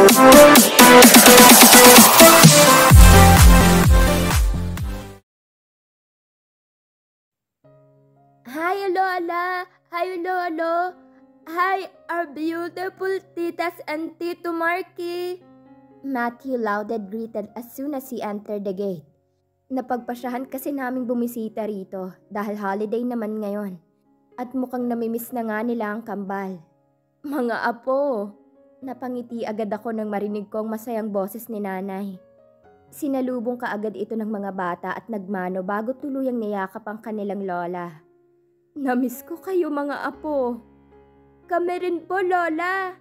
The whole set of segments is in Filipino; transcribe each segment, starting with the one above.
Hi, Lola! Hi, Lolo! Hi, our beautiful titas and Tito Marky! Matthew Loudon greeted as soon as he entered the gate. Napagpasyahan kasi naming bumisita rito dahil holiday naman ngayon. At mukhang namimiss na nga nila ang kambal. Mga apo! Napangiti agad ako nang marinig ko ang masayang boses ni nanay. Sinalubong kaagad ito ng mga bata at nagmano bago tuluyang niyakap ang kanilang lola. Namiss ko kayo mga apo. Kami rin po, Lola.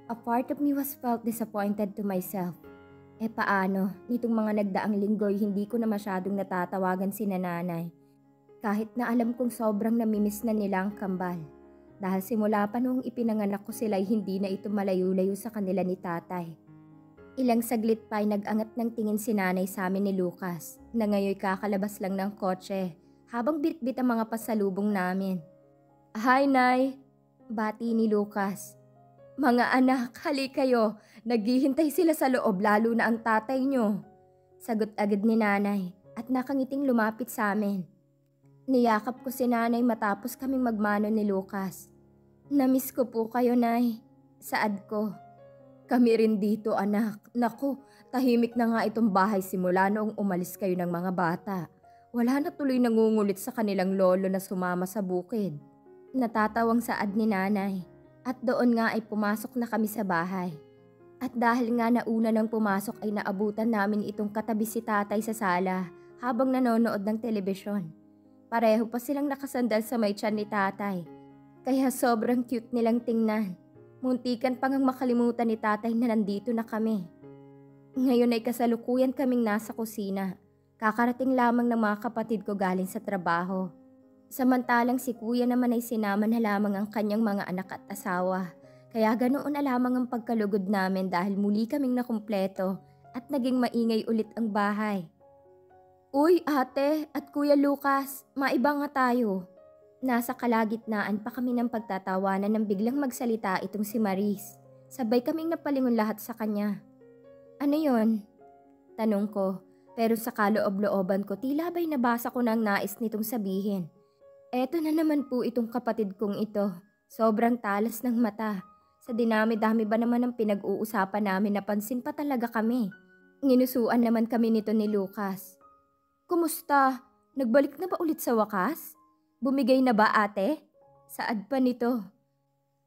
A part of me was felt disappointed to myself. Paano, nitong mga nagdaang linggo'y hindi ko na masyadong natatawagan si nanay. Kahit na alam kong sobrang namimiss na nila ang kambal. Dahil simula pa noong ipinanganak ko sila'y hindi na ito malayo-layo sa kanila ni tatay. Ilang saglit pa ay nag-angat ng tingin si nanay sa amin ni Lucas na ngayoy kakalabas lang ng kotse habang bitbit ang mga pasalubong namin. Hi, Nay! Bati ni Lucas. Mga anak, hali kayo. Naghihintay sila sa loob lalo na ang tatay nyo. Sagot agad ni nanay at nakangiting lumapit sa amin. Niyakap ko si nanay matapos kaming magmano ni Lucas. Namiss ko po kayo, Nay. Saad ko. Kami rin dito, anak. Naku, tahimik na nga itong bahay simula noong umalis kayo ng mga bata. Wala na tuloy nangungulit sa kanilang lolo na sumama sa bukid. Natatawang saad ni nanay. At doon nga ay pumasok na kami sa bahay. At dahil nga nauna nang pumasok ay naabutan namin itong katabi si tatay sa sala habang nanonood ng telebisyon. Pareho pa silang nakasandal sa may tiyan ni tatay. Kaya sobrang cute nilang tingnan. Muntikan pang ang makalimutan ni tatay na nandito na kami. Ngayon ay kasalukuyan kaming nasa kusina. Kakarating lamang ng mga kapatid ko galing sa trabaho. Samantalang si kuya naman ay sinama na lamang ang kanyang mga anak at asawa. Kaya ganoon na lamang ang pagkalugod namin dahil muli kaming nakumpleto at naging maingay ulit ang bahay. Uy, ate at Kuya Lucas, maiba nga tayo. Nasa kalagitnaan pa kami ng pagtatawanan nang biglang magsalita itong si Maris. Sabay kaming napalingon lahat sa kanya. Ano yon? Tanong ko, pero sa kaloob-looban ko tila ba'y nabasa ko na ang nais nitong sabihin. Eto na naman po itong kapatid kong ito. Sobrang talas ng mata. Sa dinami-dami ba naman ang pinag-uusapan namin napansin pa talaga kami. Nginusuan naman kami nito ni Lucas. Kumusta? Nagbalik na ba ulit sa wakas? Bumigay na ba ate? Saad pa nito.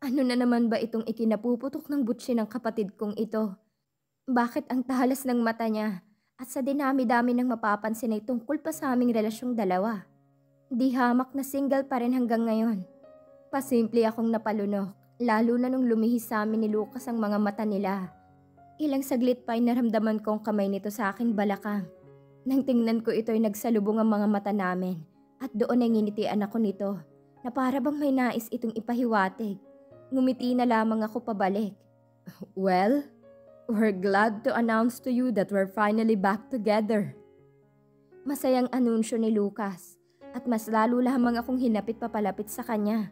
Ano na naman ba itong ikinapuputok ng butsi ng kapatid kong ito? Bakit ang talas ng mata niya? At sa dinami-dami ng mapapansin ay tungkol pa sa aming relasyong dalawa. Di hamak na single pa rin hanggang ngayon. Pasimple akong napalunok, lalo na nung lumihis sa amin ni Lucas ang mga mata nila. Ilang saglit pa ay naramdaman kong kamay nito sa aking balakang. Nang tingnan ko ito ay nagsalubong ang mga mata namin at doon ay nginitian ako nito na para bang may nais itong ipahiwatig. Ngumiti na lamang ako pabalik. Well, we're glad to announce to you that we're finally back together. Masayang anunsyo ni Lucas at mas lalo lamang akong hinapit papalapit sa kanya.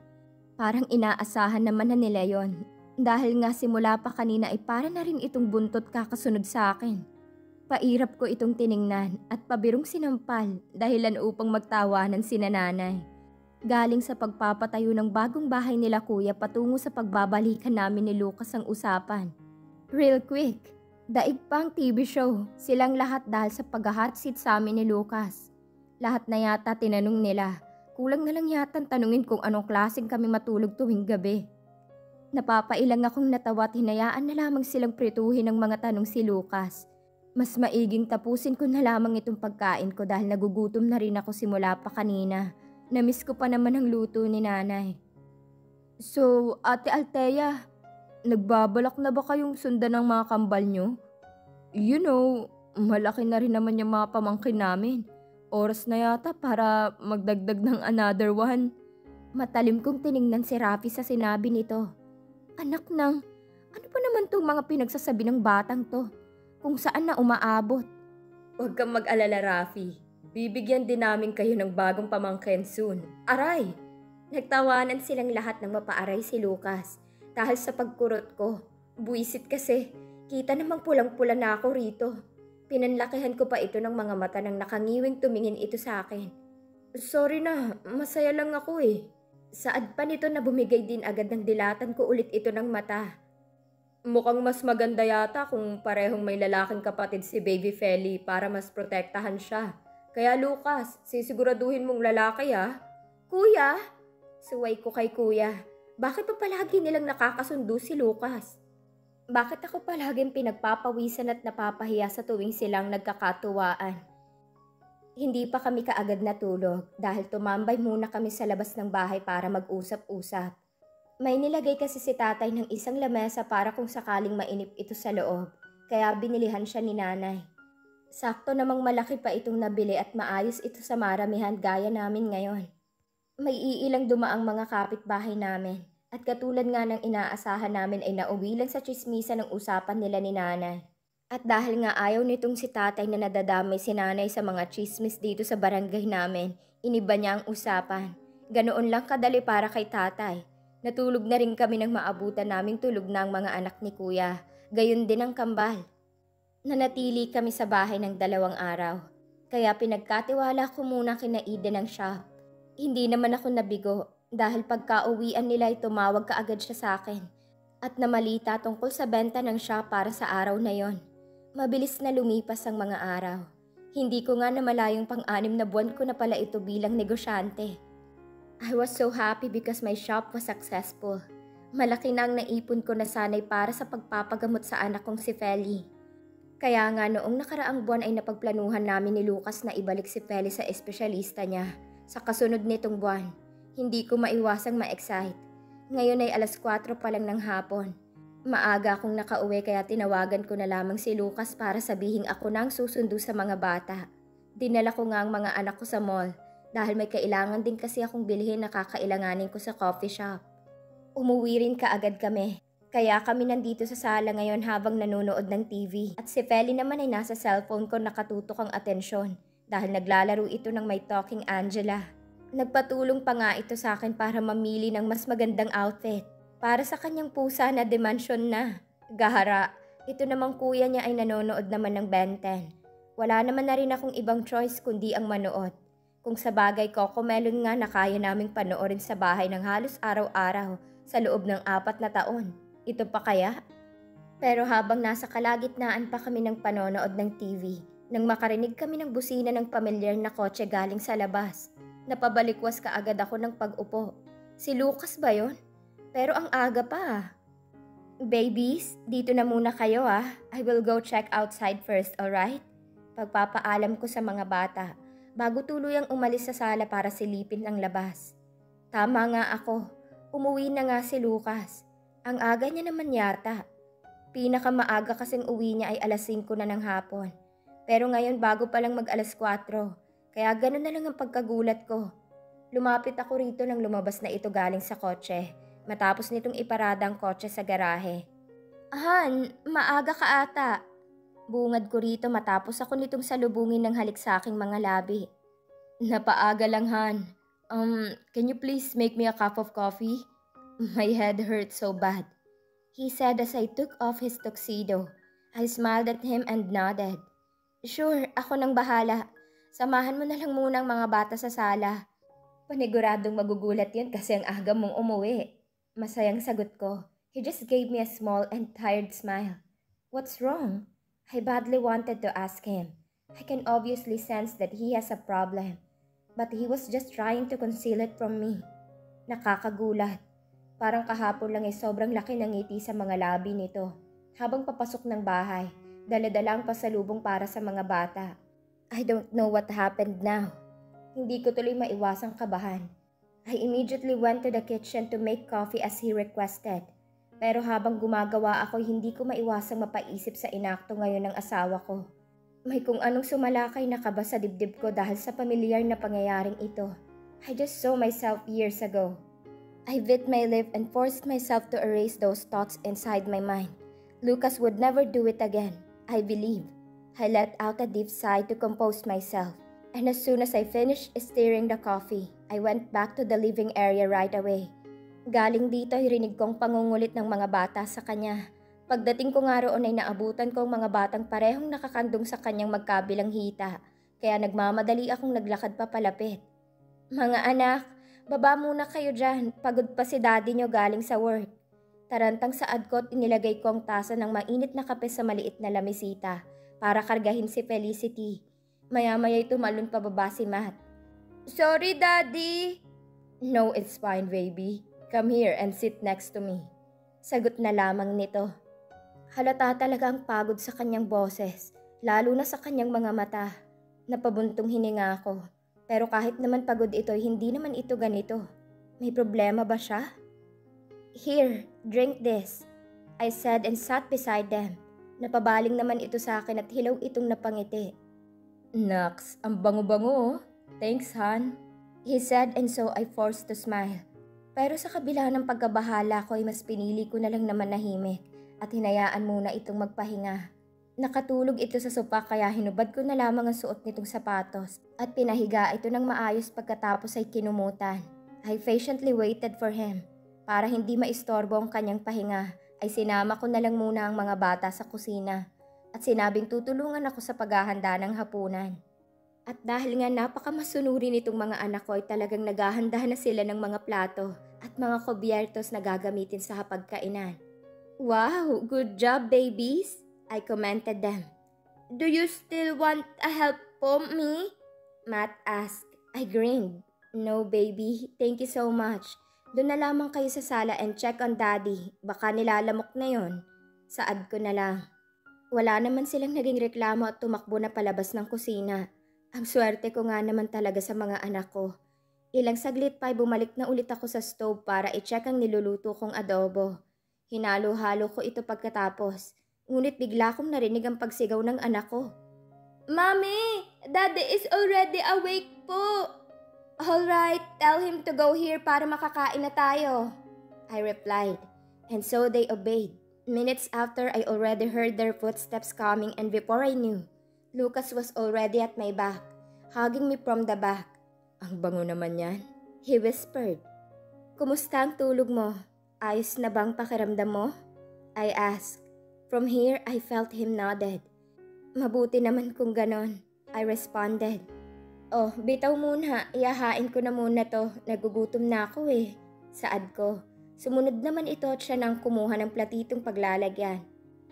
Parang inaasahan naman na nila yon dahil nga simula pa kanina ay para na rin itong buntot kakasunod sa akin. Pairap ko itong tiningnan at pabirong sinampal dahilan upang magtawanan si nanay. Galing sa pagpapatayo ng bagong bahay nila kuya patungo sa pagbabalikan namin ni Lucas ang usapan. Real quick, daig pang TV show, silang lahat dahil sa pag-hot seat sa amin ni Lucas. Lahat na yata tinanong nila, kulang na lang yata tanungin kung anong klaseng kami matulog tuwing gabi. Napapailang akong natawa at hinayaan na lamang silang prituhin ng mga tanong si Lucas. Mas maiging tapusin ko na lamang itong pagkain ko dahil nagugutom na rin ako simula pa kanina. Namiss ko pa naman ang luto ni nanay. So, Ate Althea, nagbabalak na ba kayong sundan ng mga kambal nyo? You know, malaki na rin naman yung mga pamangkin namin. Oras na yata para magdagdag ng another one. Matalim kong tiningnan si Rafi sa sinabi nito. Anak nang, ano pa naman tong mga pinagsasabi ng batang to? Kung saan na umaabot. Huwag kang mag-alala, Rafi. Bibigyan din namin kayo ng bagong pamangkin soon. Aray! Nagtawanan silang lahat ng mapaaray si Lucas dahil sa pagkurot ko. Buwisit kasi. Kita namang pulang-pula na ako rito. Pinanlakihan ko pa ito ng mga mata nang nakangiwing tumingin ito sa akin. Sorry na, masaya lang ako eh. Saad pa nito na bumigay din agad ng dilatan ko ulit ito ng mata. Mukhang mas maganda yata kung parehong may lalaking kapatid si Baby Feli para mas protektahan siya. Kaya Lucas, sisiguraduhin mong lalaki ah. Kuya? Suway ko kay kuya. Bakit pa palagi nilang nakakasundo si Lucas? Bakit ako palaging pinagpapawisan at napapahiya sa tuwing silang nagkakatuwaan? Hindi pa kami kaagad natulog dahil tumambay muna kami sa labas ng bahay para mag-usap-usap. May nilagay kasi si tatay ng isang lamesa para kung sakaling mainip ito sa loob, kaya binilihan siya ni nanay. Sakto namang malaki pa itong nabili at maayos ito sa maramihan gaya namin ngayon. May iilang dumaang mga kapitbahay namin at katulad nga ng inaasahan namin ay nauwi lang sa tsismisa ng usapan nila ni nanay. At dahil nga ayaw nitong si tatay na nadadamay si nanay sa mga chismis dito sa barangay namin, iniba niya ang usapan. Ganoon lang kadali para kay tatay. Natulog na rin kami nang maabutan naming tulog na ang mga anak ni kuya. Gayon din ang kambal. Nanatili kami sa bahay ng 2 araw. Kaya pinagkatiwala ko muna kina Eden ng shop. Hindi naman ako nabigo dahil pagka-uwian nila ay tumawag kaagad siya sa akin at namalita tungkol sa benta ng shop para sa araw na yon. Mabilis na lumipas ang mga araw. Hindi ko nga namalayong 6 na buwan ko na pala ito bilang negosyante. I was so happy because my shop was successful. Malaki na ang naipon ko na sanay para sa pagpapagamot sa anak kong si Feli. Kaya nga noong nakaraang buwan ay napagplanuhan namin ni Lucas na ibalik si Feli sa espesyalista niya. Sa kasunod nitong buwan, hindi ko maiwasang ma-excite. Ngayon ay 4:00 pa lang ng hapon. Maaga akong nakauwi kaya tinawagan ko na lamang si Lucas para sabihing ako na ang susundo sa mga bata. Dinala ko nga ang mga anak ko sa mall dahil may kailangan din kasi akong bilhin na kakailanganin ko sa coffee shop. Umuwi rin kaagad kami. Kaya kami nandito sa sala ngayon habang nanonood ng TV. At si Feli naman ay nasa cellphone ko nakatutok ang atensyon dahil naglalaro ito ng may talking Angela. Nagpatulong pa nga ito sa akin para mamili ng mas magandang outfit para sa kanyang pusa na dimansyon na. Gahara, ito namang kuya niya ay nanonood naman ng Ben 10. Wala naman na rin akong ibang choice kundi ang manood. Kung sa bagay Cocomelon nga na kaya naming panoorin sa bahay ng halos araw-araw sa loob ng 4 na taon. Ito pa kaya? Pero habang nasa kalagitnaan pa kami ng panonood ng TV, nang makarinig kami ng busina ng pamilyar na kotse galing sa labas, napabalikwas kaagad ako ng pag-upo. Si Lucas ba yon? Pero ang aga pa. Babies, dito na muna kayo ah. I will go check outside first, alright? Pagpapaalam ko sa mga bata bago tuluyang umalis sa sala para silipin ang labas. Tama nga ako. Umuwi na nga si Lucas. Ang aga niya naman yata. Pinakamaaga kasing uwi niya ay 5:00 na ng hapon. Pero ngayon bago pa lang mag 4:00. Kaya ganun na lang ang pagkagulat ko. Lumapit ako rito nang lumabas na ito galing sa kotse. Matapos nitong iparada ang kotse sa garahe. Han, maaga ka ata. Bungad ko rito matapos ako nitong salubungin ng halik sa aking mga labi. Napaaga lang Han. Can you please make me a cup of coffee? My head hurt so bad. He said as I took off his tuxedo. I smiled at him and nodded. Sure, ako nang bahala. Samahan mo na lang muna ang mga bata sa sala. Paniguradong magugulat yun kasi ang aga mong umuwi. Masayang sagot ko. He just gave me a small and tired smile. What's wrong? I badly wanted to ask him. I can obviously sense that he has a problem. But he was just trying to conceal it from me. Nakakagulat. Parang kahapon lang ay sobrang laki ng ngiti sa mga labi nito. Habang papasok ng bahay, dala-dala ang pasalubong para sa mga bata. I don't know what happened now. Hindi ko tuloy maiwasang kabahan. I immediately went to the kitchen to make coffee as he requested. Pero habang gumagawa ako, hindi ko maiwasang mapaisip sa inakto ngayon ng asawa ko. May kung anong sumalakay na kaba sa dibdib ko dahil sa pamilyar na pangyayaring ito. I just saw myself years ago. I bit my lip and forced myself to erase those thoughts inside my mind. Lucas would never do it again, I believe. I let out a deep sigh to compose myself. And as soon as I finished stirring the coffee, I went back to the living area right away. Galing dito ay rinig kong pangungulit ng mga bata sa kanya. Pagdating ko nga roon ay naabutan ko ang mga batang parehong nakakandong sa kanyang magkabilang hita, kaya nagmamadali akong naglakad papalapit. Mga anak, baba muna kayo dyan, pagod pa si daddy nyo galing sa work. Tarantang saad ko at inilagay ko ang tasa ng mainit na kape sa maliit na lamisita para kargahin si Felicity. Maya-maya'y tumalon pababa si Matt. Sorry, Daddy! No, it's fine, baby. Come here and sit next to me. Sagot na lamang nito. Halata talaga ang pagod sa kanyang boses, lalo na sa kanyang mga mata. Napabuntong hininga ako, pero kahit naman pagod ito, hindi naman ito ganito. May problema ba siya? Here, drink this, I said and sat beside them. Napabaling naman ito sa akin at hilaw itong napangiti. Naks, ang bango-bango oh. Thanks, Han. He said and so I forced to smile. Pero sa kabila ng pagkabahala ko ay mas pinili ko na lang na manahimik at hinayaan muna itong magpahinga. Nakatulog ito sa sopa kaya hinubad ko na lamang ang suot nitong sapatos at pinahiga ito ng maayos pagkatapos ay kinumutan. I patiently waited for him. Para hindi maistorbo ang kanyang pahinga ay sinama ko na lang muna ang mga bata sa kusina at sinabing tutulungan ako sa paghahanda ng hapunan. At dahil nga napakamasunurin itong mga anak ko ay talagang naghahanda na sila ng mga plato at mga kubyertos na gagamitin sa hapagkainan. Wow, good job babies! I commented them. Do you still want a help po, me? Matt asked. I grinned. No baby, thank you so much. Doon na lamang kayo sa sala and check on daddy. Baka nilalamok na yon. Saad ko na lang. Wala naman silang naging reklamo at tumakbo na palabas ng kusina. Ang swerte ko nga naman talaga sa mga anak ko. Ilang saglit pa ay bumalik na ulit ako sa stove para i-check ang niluluto kong adobo. Hinalo-halo ko ito pagkatapos. Ngunit bigla kong narinig ang pagsigaw ng anak ko. Mommy! Daddy is already awake po! Alright, tell him to go here para makakain na tayo. I replied, and so they obeyed. Minutes after, I already heard their footsteps coming and before I knew, Lucas was already at my back, hugging me from the back. Ang bango naman yan, he whispered. Kumusta ang tulog mo? Ayos na bang pakiramdam mo? I asked. From here, I felt him nodded. Mabuti naman kung ganon, I responded. Oh, bitaw muna, iyahain ko na muna to, nagugutom na ako eh. Saad ko. Sumunod naman ito at siya nang kumuha ng platitong paglalagyan.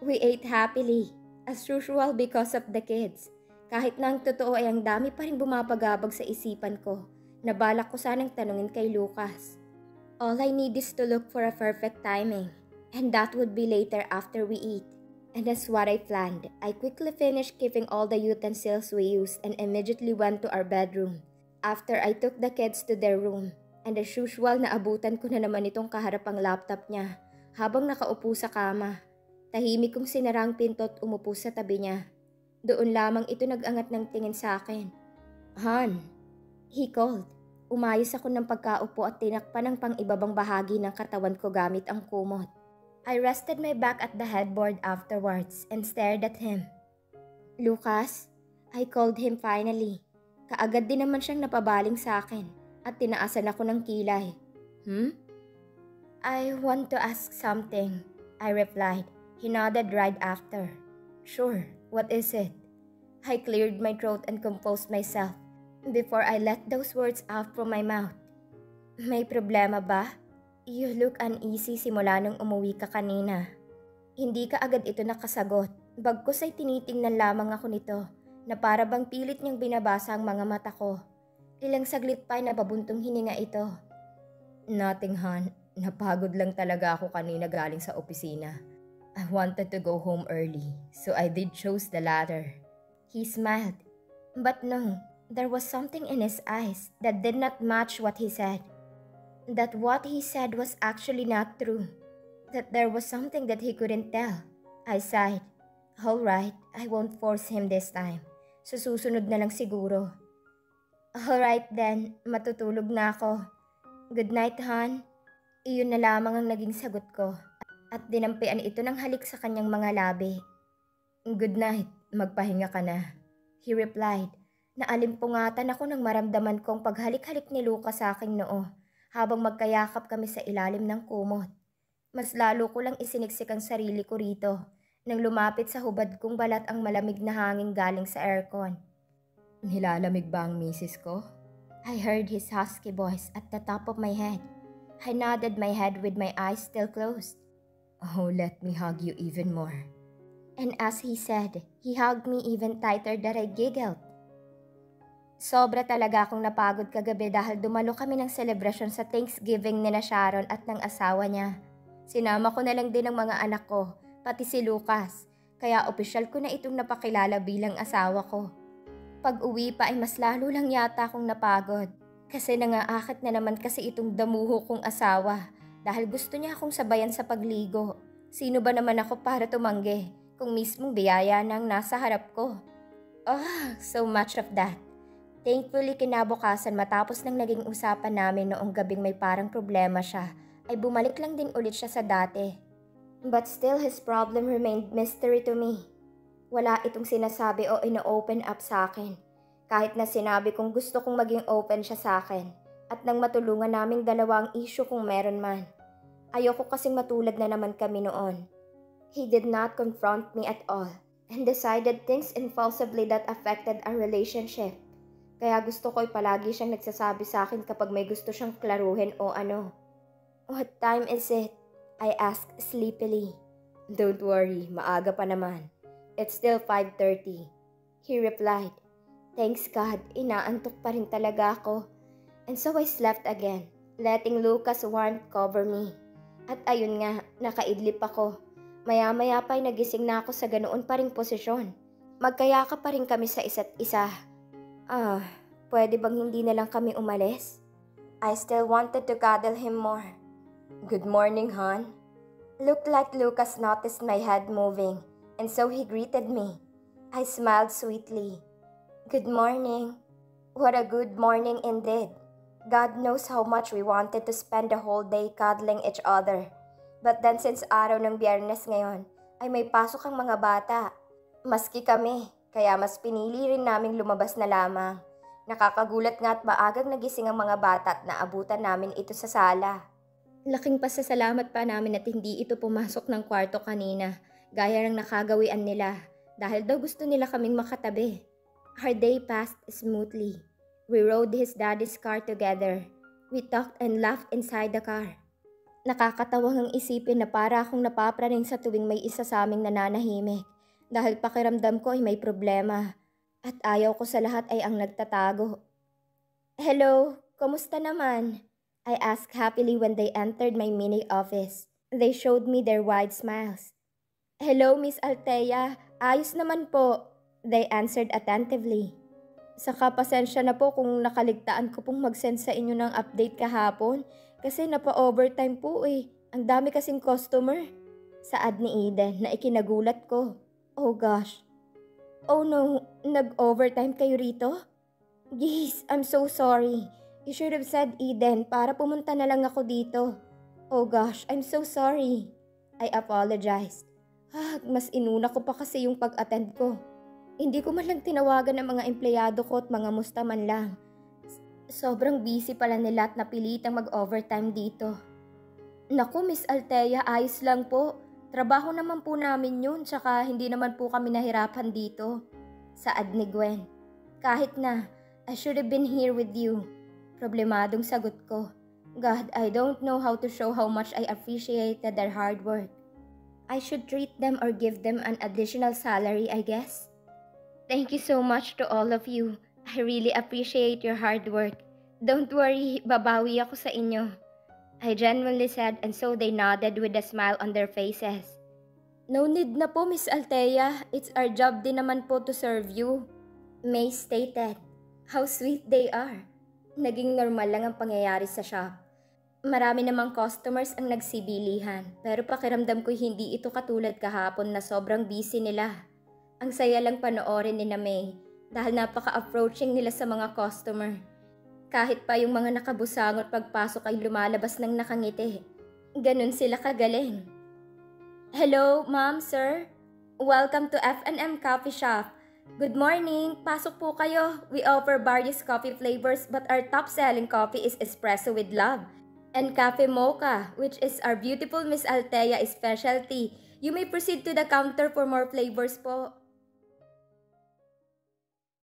We ate happily, as usual because of the kids. Kahit na ang totoo ay ang dami pa rin bumabagabag sa isipan ko, nabalak ko sanang tanungin kay Lucas. All I need is to look for a perfect timing, and that would be later after we eat. And that's what I planned. I quickly finished keeping all the utensils we used and immediately went to our bedroom. After I took the kids to their room, and as usual naabutan ko na naman itong kaharap ang laptop niya habang nakaupo sa kama. Tahimik kong sinara ang pinto at umupo sa tabi niya. Doon lamang ito nag-angat ng tingin sa akin. Han, he called. Umayos ako ng pagkaupo at tinakpan ang pang-ibabang bahagi ng katawan ko gamit ang kumot. I rested my back at the headboard afterwards and stared at him. Lucas, I called him finally. Kaagad din naman siyang napabaling sa akin at tinaasan ako ng kilay. I want to ask something, I replied. He nodded right after. Sure, what is it? I cleared my throat and composed myself before I let those words out from my mouth. May problema ba? You look uneasy simula nung umuwi ka kanina. Hindi ka agad ito nakasagot. Bagkus ay tinitingnan lamang ako nito na para bang pilit niyang binabasa ang mga mata ko. Ilang saglit pa ay nababuntong hininga ito. Nothing, Han. Napagod lang talaga ako kanina galing sa opisina. I wanted to go home early, so I did choose the latter. He smiled. But no, there was something in his eyes that did not match what he said. That what he said was actually not true. That there was something that he couldn't tell. I sighed. Alright, I won't force him this time. Susunod na lang siguro. Alright then, matutulog na ako. Good night, Han. Iyon na lamang ang naging sagot ko. At dinampian ito ng halik sa kanyang mga labi. Good night, magpahinga ka na. He replied. Naalimpungatan ako nang maramdaman kong paghalik-halik ni Lucas sa aking noo habang magkayakap kami sa ilalim ng kumot. Mas lalo ko lang isiniksik ang sarili ko rito nang lumapit sa hubad kong balat ang malamig na hangin galing sa aircon. Nilalamig ba ang misis ko? I heard his husky voice at the top of my head. I nodded my head with my eyes still closed. Oh, let me hug you even more. And as he said, he hugged me even tighter that I giggled. Sobra talaga akong napagod kagabi dahil dumalo kami ng celebration sa Thanksgiving ni na Sharon at ng asawa niya. Sinama ko na lang din ang mga anak ko, pati si Lucas, kaya opisyal ko na itong napakilala bilang asawa ko. Pag uwi pa ay mas lalo lang yata akong napagod kasi nangaakit na naman kasi itong damuho kong asawa dahil gusto niya akong sabayan sa pagligo. Sino ba naman ako para tumanggi kung mismong biyaya nang nasa harap ko? So much of that. Thankfully, kinabukasan matapos ng naging usapan namin noong gabing may parang problema siya, ay bumalik lang din ulit siya sa dati. But still, his problem remained mystery to me. Wala itong sinasabi o ino-open up sa akin. Kahit na sinabi kong gusto kong maging open siya sa akin at nang matulungan naming dalawa ang issue kung meron man. Ayoko kasing matulad na naman kami noon. He did not confront me at all and decided things impulsively that affected our relationship. Kaya gusto ko'y palagi siyang nagsasabi sa akin kapag may gusto siyang klaruhin o ano. What time is it? I asked sleepily. Don't worry, maaga pa naman. It's still 5:30. He replied. Thanks God, inaantok pa rin talaga ako. And so I slept again, letting Lucas' warmth cover me. At ayun nga, nakaidlip ako. Maya-maya pa'y nagising na ako sa ganoon pa ring posisyon. Magkayakap pa rin kami sa isa't isa. Pwede bang hindi na lang kami umalis? I still wanted to cuddle him more. Good morning, hon. Looked like Lucas noticed my head moving, and so he greeted me. I smiled sweetly. Good morning. What a good morning indeed. God knows how much we wanted to spend the whole day cuddling each other. But then since araw ng Biyernes ngayon, ay may pasok ang mga bata. Maski kami. Kaya mas pinili rin naming lumabas na lamang. Nakakagulat nga at maagang nagising ang mga bata at naabutan namin ito sa sala. Laking pasasalamat pa namin at hindi ito pumasok ng kwarto kanina, gaya ng nakagawian nila, dahil daw gusto nila kaming makatabi. Our day passed smoothly. We rode his daddy's car together. We talked and laughed inside the car. Nakakatawang ang isipin na para akong napapraning sa tuwing may isa sa aming nananahimik. Dahil pakiramdam ko ay may problema at ayaw ko sa lahat ay ang nagtatago. Hello, kumusta naman? I asked happily when they entered my mini office. They showed me their wide smiles. Hello, Miss Althea. Ayos naman po. They answered attentively. Saka pasensya na po kung nakaligtaan ko pong mag-send sa inyo ng update kahapon kasi napa-overtime po eh. Ang dami kasing customer. Saad ni Eden na ikinagulat ko. Oh gosh. Oh no, nag-overtime kayo rito? Geez, I'm so sorry. You should have said Eden para pumunta na lang ako dito. Oh gosh, I'm so sorry. I apologized. Mas inuna ko pa kasi yung pag-attend ko. Hindi ko man lang tinawagan ng mga empleyado ko at mga musta man lang. Sobrang busy pala nila at napilitang mag-overtime dito. Naku, Miss Althea, ayos lang po. Trabaho naman po namin yun, tsaka hindi naman po kami nahirapan dito. Saad ni Gwen. Kahit na, I should have been here with you. Problemadong sagot ko. God, I don't know how to show how much I appreciated their hard work. I should treat them or give them an additional salary, I guess. Thank you so much to all of you. I really appreciate your hard work. Don't worry, babawi ako sa inyo. I genuinely said, and so they nodded with a smile on their faces. No need na po, Miss Althea. It's our job din naman po to serve you. May stated. How sweet they are. Naging normal lang ang pangyayari sa shop. Marami namang customers ang nagsibilihan, pero pakiramdam ko hindi ito katulad kahapon na sobrang busy nila. Ang saya lang panoorin ni na May dahil napaka-approaching nila sa mga customer. Kahit pa yung mga nakabusangot pagpasok ay lumalabas ng nakangiti. Ganun sila kagaling. Hello, ma'am, sir. Welcome to F&M Coffee Shop. Good morning. Pasok po kayo. We offer various coffee flavors but our top-selling coffee is espresso with love. And cafe mocha, which is our beautiful Miss Althea specialty. You may proceed to the counter for more flavors po.